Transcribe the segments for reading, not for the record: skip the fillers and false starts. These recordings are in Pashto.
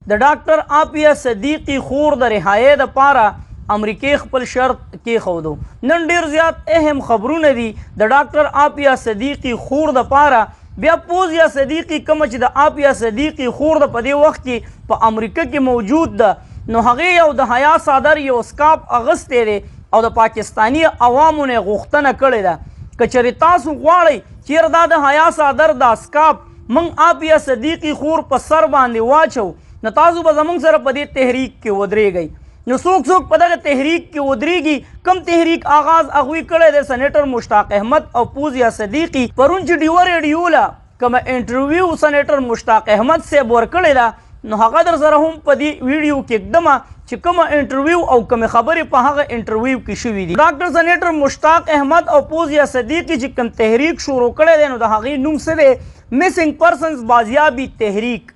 د ډاکټر عافیه صدیقي خور د رهایۍ دپاره امریکې خپل شرط کېښودو. نن ډېر زیات اهم خبرونه دي د ډاکټر عافیه صدیقي خور دپاره. بیا پوزیا صدیقي کومه چې د عافیه صدیقي خور د په دې وخت کې په امریکا کې موجود ده، نو هغې یو د حیا صادر یو سکاپ اغوستی دی او د پاکستاني عوامو نه غوښتنه کړې ده که چېرې تاسو غواړئ چېرې دا د حیا صادر دا سکاپ موږ عافیه صدیقي خور په سر باندې واچو، نو تاسو به زموږ سره په دې تحریک کې ودرېږئ. نو څوک په دغه تحریک کې ودرېږي. کم تحریک آغاز هغوی کړی دی سینیټر مشتاق احمد او پوزیا صدیقي. پرون چې ډیوه ریډیو له کومه انټرویو سینیټر مشتاق احمد صاحب ورکړې ده، نو هغه در سره هم په دې ویډیو کې ږدمه چې کومه انټرویو او کومې خبرې په هغه انټرویو کې شوي دي. ډاکټر سینیټر مشتاق احمد او پوزیا صدیقي چې کوم تحریک شروع کړی دی، نو د هغې نوم څه دی؟ مسنګ پرسنز بازیابي تحریک.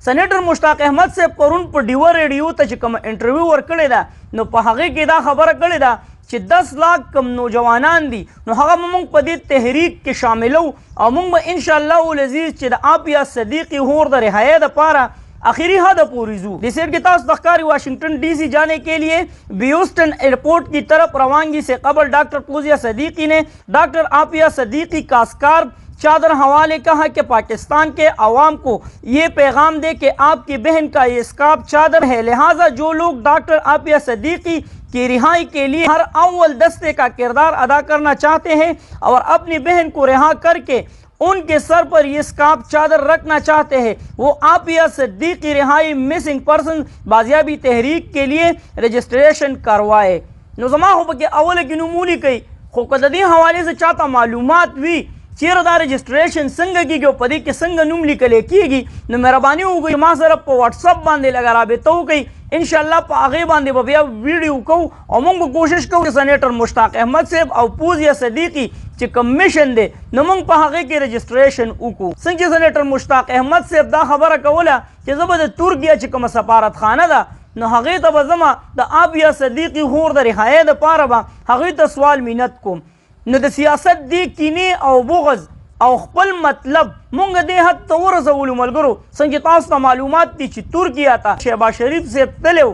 سینیټر مشتاق احمد صاحب پرون په ډیوه ریډیو ته چې کومه انټرویو ورکړې ده، نو په هغې کې دا خبره کړې ده چې 10 لاک کم نوجوانان دي، نو هغه به موږ په دې تحریک کې شاملو او موږ به انشاءالله العزیز چې د عافیه صدیقی خور د رہائی دپاره आखिरी हद पूरी जू डिसेट के तास तख्कारी वाशिंगटन डीसी जाने के लिए ब्यूस्टन एयरपोर्ट की तरफ रवानगी से कबल डॉक्टर पूजिया सदीकी ने डॉक्टर आफिया सदीकी का स्कार्फ चादर हवाले कहा कि पाकिस्तान के अवाम को ये पैगाम दे कि आपकी बहन का ये स्कार्फ चादर है, लिहाजा जो लोग डॉक्टर आफिया सदीकी की रिहाई के लिए हर अव्वल दस्ते का किरदार अदा करना चाहते हैं और अपनी बहन को रिहा करके उनके सर पर ये स्कार्फ चादर रखना चाहते हैं, वो आफिया सदीकी रिहाई मिसिंग पर्सन बाजियाबी तहरीक के लिए रजिस्ट्रेशन करवाए. नुज़मा हो कि अवल की नमूली कई खुकददी हवाले से चाहता मालूमात भी चेर दा रजिस्ट्रेशन संग की जो पदी के संग नुम लिखले कीगी न मेहरबानी हो गई मां सर पर व्हाट्सएप बांधे लगा राबता हो गई इंशाल्लाह पर आगे बांधे बबिया वीडियो को और मंग कोशिश को सेनेटर मुश्ताक अहमद साहब और पूजिया सदीकी चे कमीशन दे न मंग पर आगे के रजिस्ट्रेशन उको संग सेनेटर मुश्ताक अहमद साहब दा खबर कवला कि जबद तुर्किया चे कम सफारत खाना दा न हगे त बजमा द आफिया सदीकी होर द रिहाई द पारबा हगे त सवाल मिनत को न द सियासत दी किने और बुग़ज़ और खपल मतलब मुंग दे हद तो रसूल मलगरो संग तास मालूमात दी ची तुर्किया था शहबाज शरीफ से तलेव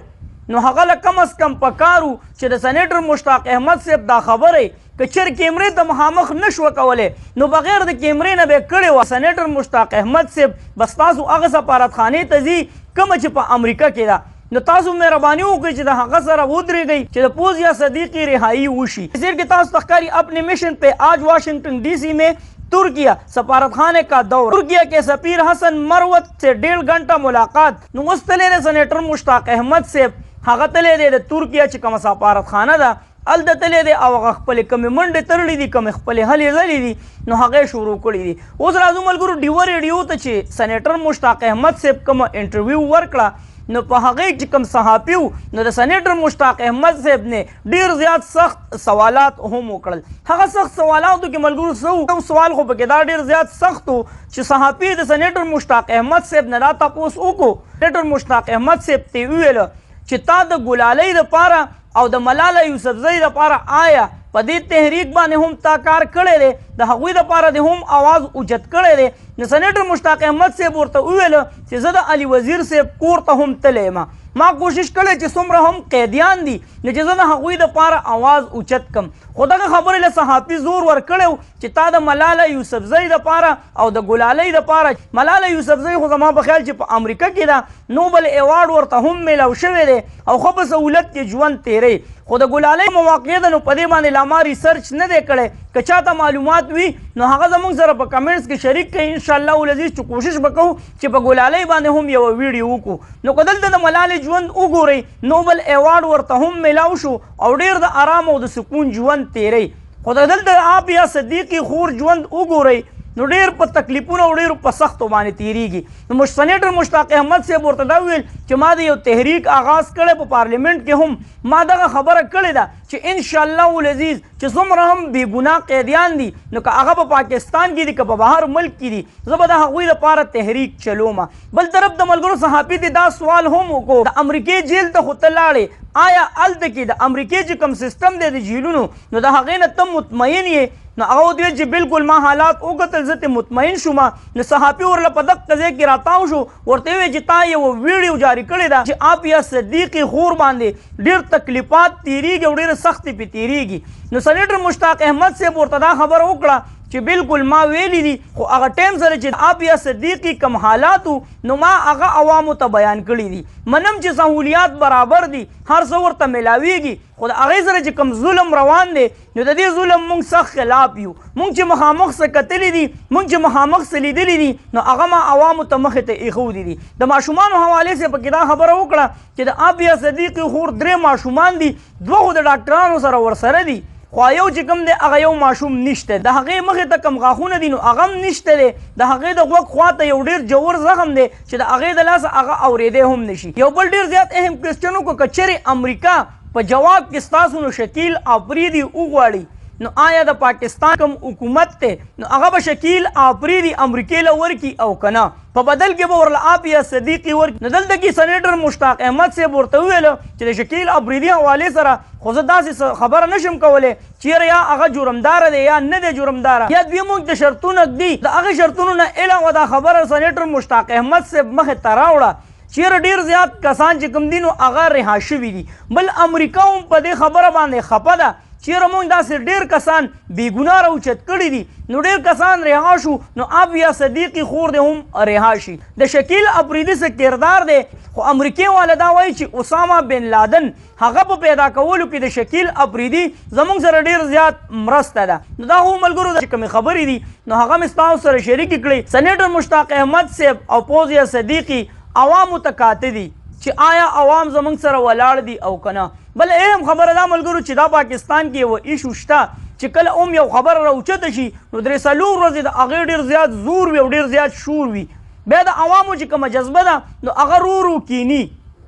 नो हगल कम अज कम पकारू च द सेनेटर मुश्ताक अहमद से दा खबर है कि चर कैमरे त मुहामख नशव कवले नो बगैर द कैमरे न बे कड़े व सेनेटर मुश्ताक अहमद से बस तासु अग सफारत खाने तजी कम च प अमेरिका के दा न तासु मेहरबानी होगी च द हग सर उतरी गई च द पूजिया सदीकी रिहाई उशी इसी के तासु तख्कारी अपने मिशन पे आज वाशिंगटन डीसी में तुर्किया सफारत खाने का दौर तुर्किया के सफीर हसन मरवत से 1.5 घंटा मुलाकात नुस्तले सेनेटर मुश्ताक अहमद से हगतले दे तुर्किया चिकम सफारत खाना दा अलदतले दे अव खपल कम मंडे तरड़ी दी कम खपल हले जली दी नो हगे शुरू कड़ी दी उस राजुमल गुरु डिवर रेडियो तचे सेनेटर मुश्ताक अहमद से कम इंटरव्यू वर्कड़ा न पहागे चिकम सहापियू न द सेनेटर मुश्ताक अहमद साहब ने ढेर ज्यादा सख्त सवालात हम उकड़ल हगा सख्त सवालात के मलगुर सौ सवाल हो बकेदा ढेर ज्यादा सख्त हो च सहापी द सेनेटर मुश्ताक अहमद साहब ने राता पोस ओको सेनेटर मुश्ताक अहमद साहब ते उवेल च ता द गुलालई द पारा और द मलाला यूसुफजई द पारा आया पदी तहरीक बाने हम ताकार कड़े रे द हगुई द पारा दे हम आवाज उजत कड़े रे न सेनेटर मुश्ताक अहमद से बोरता उवेल च ज़दा अली वजीर से कोरता हम तलेमा मां कोशिश करे च सुमरा हम कैदियान दी न च ज़दा हगुई द पारा आवाज उचत कम खुदा का खबर ले सहाफी जोर वर कड़े च ता द मलाला यूसुफजई द पारा और द गुलालई द पारा मलाला यूसुफजई खो जमा बख्याल च अमेरिका के दा नोबल अवार्ड वरता हम मिलाव शवे रे और खूब सहूलत के जुवन तेरे खुद गुलाले मौक़े नो पदे बाने लामा रिसर्च न दे कड़े कचाता मालूमात हुई नो हगा जमंग जरा प कमेंट्स के शरीक के इंशाअल्लाह उल अजीज कोशिश बकहू च प गुलाले बाने हम ये वीडियो को नो कदल द मलाले जुवन उगो रे नोबल अवार्ड वरता हम मिलाव शो और ढेर द आराम और द सुकून जुवन तेरे खुद कदल द आफिया सदीकी खूर जुवन उगो रे नो ढेर पर तकलीफों ढेर पर सख्त बाने तीरीगी तो सेनेटर मुश्ताक अहमद से बोरतदाविल चमा दे तहरीक आगाज करे पर पार्लियामेंट के हम मादा का खबर करे दा च इंशाअल्लाह उल अजीज च सुमरा हम बेगुनाह कैदियान दी न का आगा पाकिस्तान की दी का बाहर मुल्क की दी जबदा हगुई द पारा तहरीक चलो मा बल तरफ द मलगुर सहाफी दी दा सवाल हम को अमेरिकी जेल त खुतलाड़े आया अल की द अमेरिकी ज कम सिस्टम दे दी जेलुनो न द हगे न तम मुतमईन ये نو هغه دوی چې بالکل ما حالات وکتل زه مطمئن شوم نو صحافي ورله په دغه ځای کې راتاو شو ورته وی چې تا یو ویډیو جاری کړی دا چې عافیه صدیقي خور باندې ډېر تکلیفات تیریږي او ډېر سختي پې تیریږي نو سینیټر مشتاق احمد صاحب ورته دا خبره وکړه چې بالکل ما ویلی دي خو هغه ټایم سره چې عافیه صدیقي کم حالاتو نو ما هغه عوامو ته بیان کړي دي منم چې سهولیات برابر دي هر څه ورته میلاویږي خو د هغې سره چې کوم ظلم روان دی نو د دې ظلم موږ سخت خلاف یو موږ چې مخامخ څه کتلي دي موږ چې مخامخ څه لیدلي دي نو هغه ما عوامو ته مخې ته ایښودي دي د ماشومانو حوالې سره پکې دا خبره وکړه چې د عافیه صدیقي خور 3 ماشومان دي 2 خو د ډاکټرانو سره ورسره دي خو یو چې کوم دی هغه یو ماشوم نشته د هغې مخې ته کوم غاښونه دي نو هغه هم نشته دی د هغې د غوږ خواته یو ډېر جوور زخم دی چې د هغې د لاسه هغه اورېدی هم نشي یو بل ډېر زیات اهم کوېسچن وکړو که چېرې امریکا په جواب کې ستاسو نو شکیل آفریدي وغواړي نو آیا د پاکستان کوم حکومت ته نو هغه به شکیل آفریدي امریکې له ورکي او که نه په بدل کې به ورله عافیه صدیقي ورکړي نو دلته کې سینیټر مشتاق احمد صاحب ورته وویله چې د شکیل آفریدي حوالې سره خو زه داسې خبره نشم کولی چیرې یا هغه جرمداره دی یا نه دی جرمداره یا دوی موږ ته شرطونه ږدي د هغې شرطونو نه علاوه دا خبره سینیټر مشتاق احمد صاحب مخې ته راوړه چیرې ډېر زیات کسان چې کوم دي نو هغه رها شوي دي بل امریکا هم په دې خبره باندې خفه ده چیرې موږ داسې ډېر کسان بېګناه راوچت کړي دي نو ډېر کسان رها شو نو عافیه صدیقي خور دې هم رها شي د شکیل آفریدي څه کردار دی خو امریکې والا دا وایي چې اسامه بن لادن هغه په پیدا کولو کې د شکیل آفریدي زموږ سره ډېر زیات مرسته ده نو دا خو ملګرو چې کومې خبرې دي نو هغه مې ستاسو سره شریکې کړې سینیټر مشتاق احمد صاحب او فوزیه صدیقي عوامو ته کاته دي چې آیا عوام زموږ سره ولاړ دي او که نه بل اهم خبره دا ملګرو چې دا پاکستان کې یو ایشو شته چې کله هم یو خبره راوچته شي نو 3 ورځې د هغې ډېر زیات زور وي او ډېر زیات شور وي بیا د عوامو چې کومه جذبه ده نو هغه رو کینی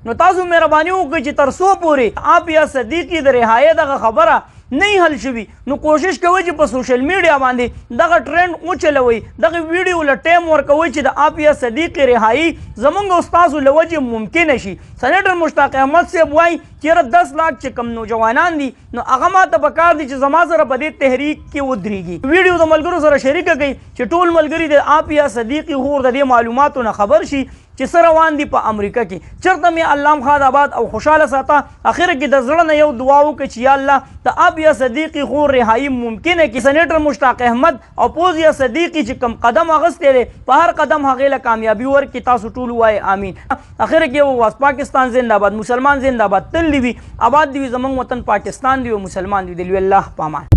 نو تاسو مهرباني وکړئ چې تر څو پورې عافیه صدیقي د رهایۍ دغه خبره نه حل شوي نو کوشش کوئ چې په سوشل میډیا باندې دغه ټرینډ وچلوئ دغه ویډیو له ټایم ورکوئ چې د عافیه صدیقي رهایي زموږ او ستاسو له وجې ممکنه شي سینیټر مشتاق احمد صاحب وایي چېرې 10 لاک چې کم نوجوانان دي نو هغه ماته پکار دي چې زما سره په دې تحریک کې ودرېږي ویډیو د ملګرو سره شریکه کړئ چې ټول ملګري د عافیه صدیقي خور د دې معلوماتو نه خبر شي چې څه روان دي په امریکا کې چېرته مې الله خاد آباد او خوشحاله ساته اخر کې د زړه نه یو دعا وکړه چې یا الله د عافیه صدیقي خور رهایي ممکنه کې سینیټر مشتاق احمد او فوزیه صدیقي چې کم قدم اخیستی دی په هر قدم هغې له کامیابي ورکړي تاسو ټول ووایئ امین اخر کې وواست پاکستان زنده باد مسلمان زنده باد تل دې وي آباد دې وي زموږ وطن پاکستان دې وي مسلمان دې وي الله په امان